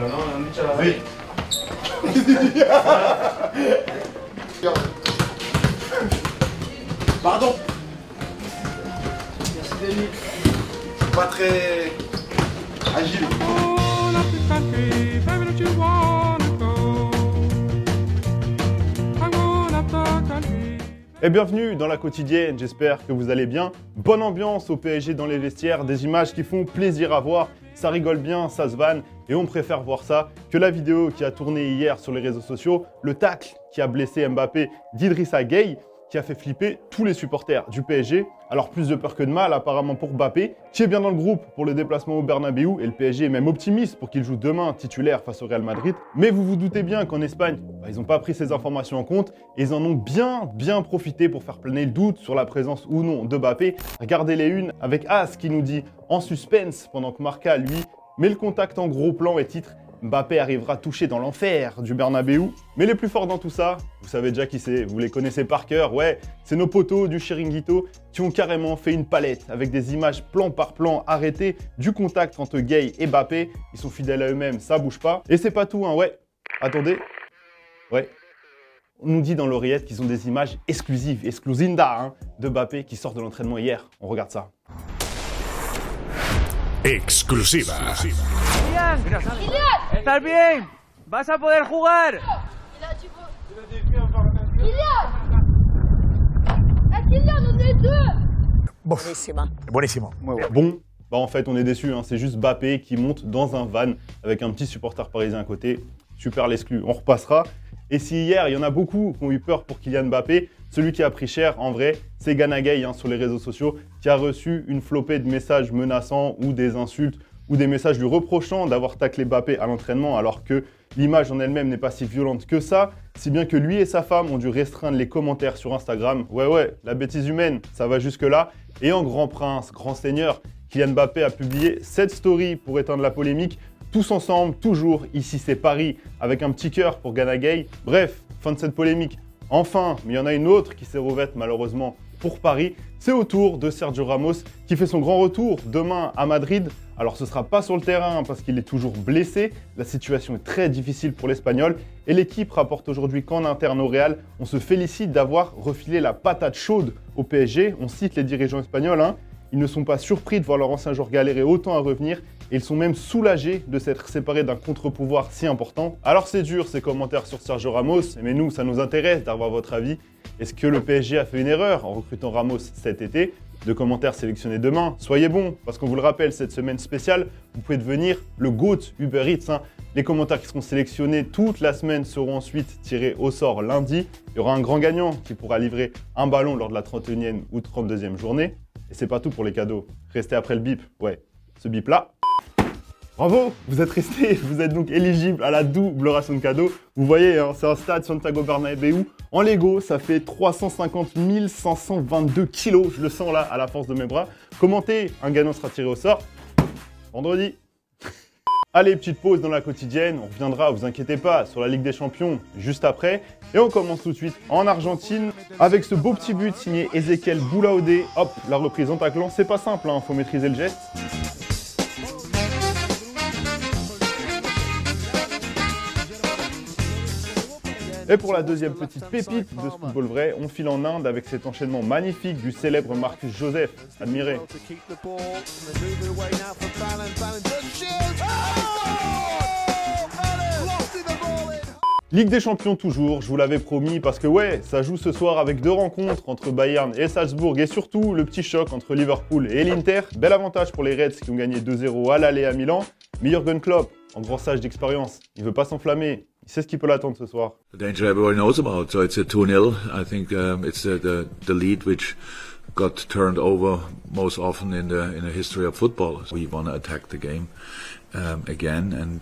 non c'è la Oui. Pardon. Merci Denis. Pas très agile. Et bienvenue dans la quotidienne, j'espère que vous allez bien. Bonne ambiance au PSG dans les vestiaires, des images qui font plaisir à voir, ça rigole bien, ça se vanne, et on préfère voir ça que la vidéo qui a tourné hier sur les réseaux sociaux, le tacle qui a blessé Mbappé d'Idrissa Gueye, qui a fait flipper tous les supporters du PSG. Alors plus de peur que de mal apparemment pour Mbappé, qui est bien dans le groupe pour le déplacement au Bernabéu, et le PSG est même optimiste pour qu'il joue demain titulaire face au Real Madrid. Mais vous vous doutez bien qu'en Espagne, ils n'ont pas pris ces informations en compte, et ils en ont bien profité pour faire planer le doute sur la présence ou non de Mbappé. Regardez les unes avec As qui nous dit en suspense, pendant que Marca, lui, met le contact en gros plan et titre Mbappé arrivera touché dans l'enfer du Bernabéu. Mais les plus forts dans tout ça, vous savez déjà qui c'est, vous les connaissez par cœur, ouais, c'est nos potos du Chiringuito qui ont carrément fait une palette avec des images plan par plan arrêtées du contact entre Gueye et Mbappé. Ils sont fidèles à eux-mêmes, ça bouge pas. Et c'est pas tout, hein, ouais. Attendez, ouais. On nous dit dans l'oreillette qu'ils ont des images exclusives, exclusinda, hein, de Mbappé qui sort de l'entraînement hier. On regarde ça. Exclusiva. Kylian, ¿estás bien? ¿Vas a poder jugar? Kylian, on est deux. Buonissimo. Bon, bah en fait on est déçus, hein. C'est juste Mbappé qui monte dans un van avec un petit supporter parisien à côté. Super l'exclu, on repassera. Et si hier, il y en a beaucoup qui ont eu peur pour Kylian Mbappé, celui qui a pris cher, en vrai, c'est Gana Gueye, hein, sur les réseaux sociaux, qui a reçu une flopée de messages menaçants ou des insultes ou des messages lui reprochant d'avoir taclé Mbappé à l'entraînement, alors que l'image en elle-même n'est pas si violente que ça, si bien que lui et sa femme ont dû restreindre les commentaires sur Instagram. Ouais, la bêtise humaine, ça va jusque-là. Et en grand prince, grand seigneur, Kylian Mbappé a publié cette story pour éteindre la polémique. Tous ensemble, toujours, ici c'est Paris, avec un petit cœur pour Gana Gueye. Bref, fin de cette polémique. Enfin, mais il y en a une autre qui s'est rouverte malheureusement pour Paris. C'est au tour de Sergio Ramos qui fait son grand retour demain à Madrid. Alors ce ne sera pas sur le terrain parce qu'il est toujours blessé. La situation est très difficile pour l'Espagnol. Et l'équipe rapporte aujourd'hui qu'en interne au Real, on se félicite d'avoir refilé la patate chaude au PSG. On cite les dirigeants espagnols, hein. Ils ne sont pas surpris de voir leur ancien joueur galérer autant à revenir et ils sont même soulagés de s'être séparés d'un contre-pouvoir si important. Alors c'est dur ces commentaires sur Sergio Ramos, mais nous, ça nous intéresse d'avoir votre avis. Est-ce que le PSG a fait une erreur en recrutant Ramos cet été? De commentaires sélectionnés demain, soyez bons, parce qu'on vous le rappelle, cette semaine spéciale, vous pouvez devenir le GOAT Uber Eats, hein. Les commentaires qui seront sélectionnés toute la semaine seront ensuite tirés au sort lundi. Il y aura un grand gagnant qui pourra livrer un ballon lors de la 31e ou 32e journée. Et c'est pas tout pour les cadeaux. Restez après le bip, ouais, ce bip là. Bravo, vous êtes restés, vous êtes donc éligible à la double ration de cadeaux. Vous voyez, hein, c'est un stade Santiago Bernabéu. En Lego, ça fait 350 522 kilos, je le sens là, à la force de mes bras. Commentez, un gagnant sera tiré au sort vendredi. Allez, petite pause dans la quotidienne, on reviendra, vous inquiétez pas, sur la Ligue des Champions juste après. Et on commence tout de suite en Argentine avec ce beau petit but signé Ezequiel Boulaoudé. Hop, la reprise en taclant, c'est pas simple, hein, faut maîtriser le geste. Et pour la deuxième petite pépite de ce football vrai, on file en Inde avec cet enchaînement magnifique du célèbre Marcus Joseph. Admirez. Ligue des Champions toujours, je vous l'avais promis, parce que ouais, ça joue ce soir avec deux rencontres entre Bayern et Salzbourg et surtout le petit choc entre Liverpool et l'Inter. Bel avantage pour les Reds qui ont gagné 2-0 à l'aller à Milan. Mais Jürgen Klopp, en grand sage d'expérience, il veut pas s'enflammer. Il sait ce qui peut l'attendre ce soir. The danger everyone knows about. So it's a 2-0. I think it's the lead which got turned over most often in the history of football. We want to attack the game again, and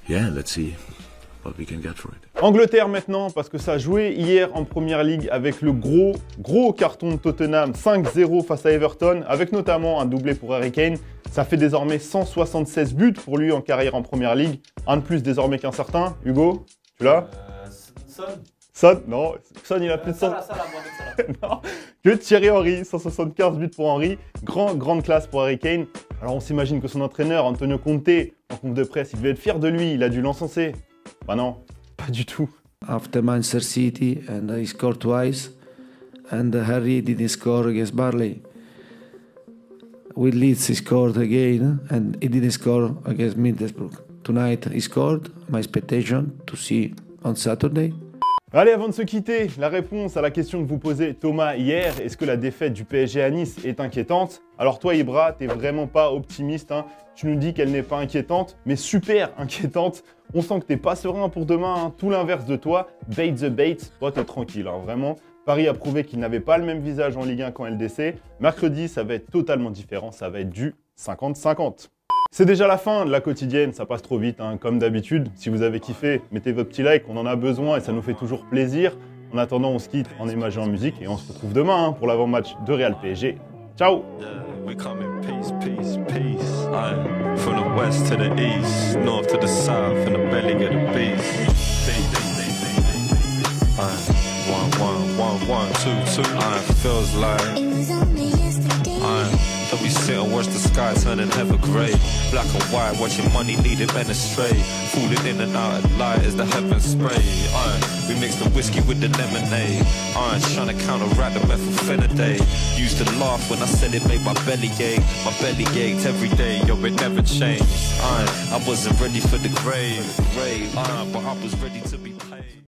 yeah, let's see what we can get for it. Angleterre maintenant, parce que ça a joué hier en Première Ligue avec le gros carton de Tottenham 5-0 face à Everton, avec notamment un doublé pour Harry Kane. Ça fait désormais 176 buts pour lui en carrière en Première Ligue. Un de plus désormais qu'un certain. Hugo, tu l'as? Son. Son, non, Son il a plus de 100. Non, que Thierry Henry, 175 buts pour Henry, grande classe pour Harry Kane. Alors on s'imagine que son entraîneur, Antonio Conte, en conf de presse, il devait être fier de lui, il a dû l'encenser. Bah non, pas du tout. After Manchester City, and he scored twice, and Harry didn't score against Burnley. With Leeds he scored again, and he didn't score against Middlesbrough. Tonight he scored. My expectation to see on Saturday. Allez, avant de se quitter, la réponse à la question que vous posez Thomas hier, est-ce que la défaite du PSG à Nice est inquiétante? Alors toi Ibra, t'es vraiment pas optimiste, hein. Tu nous dis qu'elle n'est pas inquiétante, mais super inquiétante. On sent que t'es pas serein pour demain, hein. Tout l'inverse de toi, bait the bait, toi t'es tranquille, hein. Vraiment. Paris a prouvé qu'il n'avait pas le même visage en Ligue 1 qu'en LDC. Mercredi, ça va être totalement différent, ça va être du 50-50. C'est déjà la fin de la quotidienne, ça passe trop vite, hein, comme d'habitude. Si vous avez kiffé, mettez votre petit like, on en a besoin et ça nous fait toujours plaisir. En attendant, on se quitte en image et en musique et on se retrouve demain, hein, pour l'avant-match de Real PSG. Ciao! We come in peace, peace, peace. From the west to the east, north to the south, in the belly of the beast. 1, 2, 2. Feels like. That we sit and watch the sky turning ever grey. Black and white, watching money needed men astray. Falling in and out of light as the heavens spray. We mix the whiskey with the lemonade. Trying to counteract the methylphenidate. Used to laugh when I said it made my belly ache. My belly ached every day, yo, it never changed. I wasn't ready for the grave, but I was ready to be paid.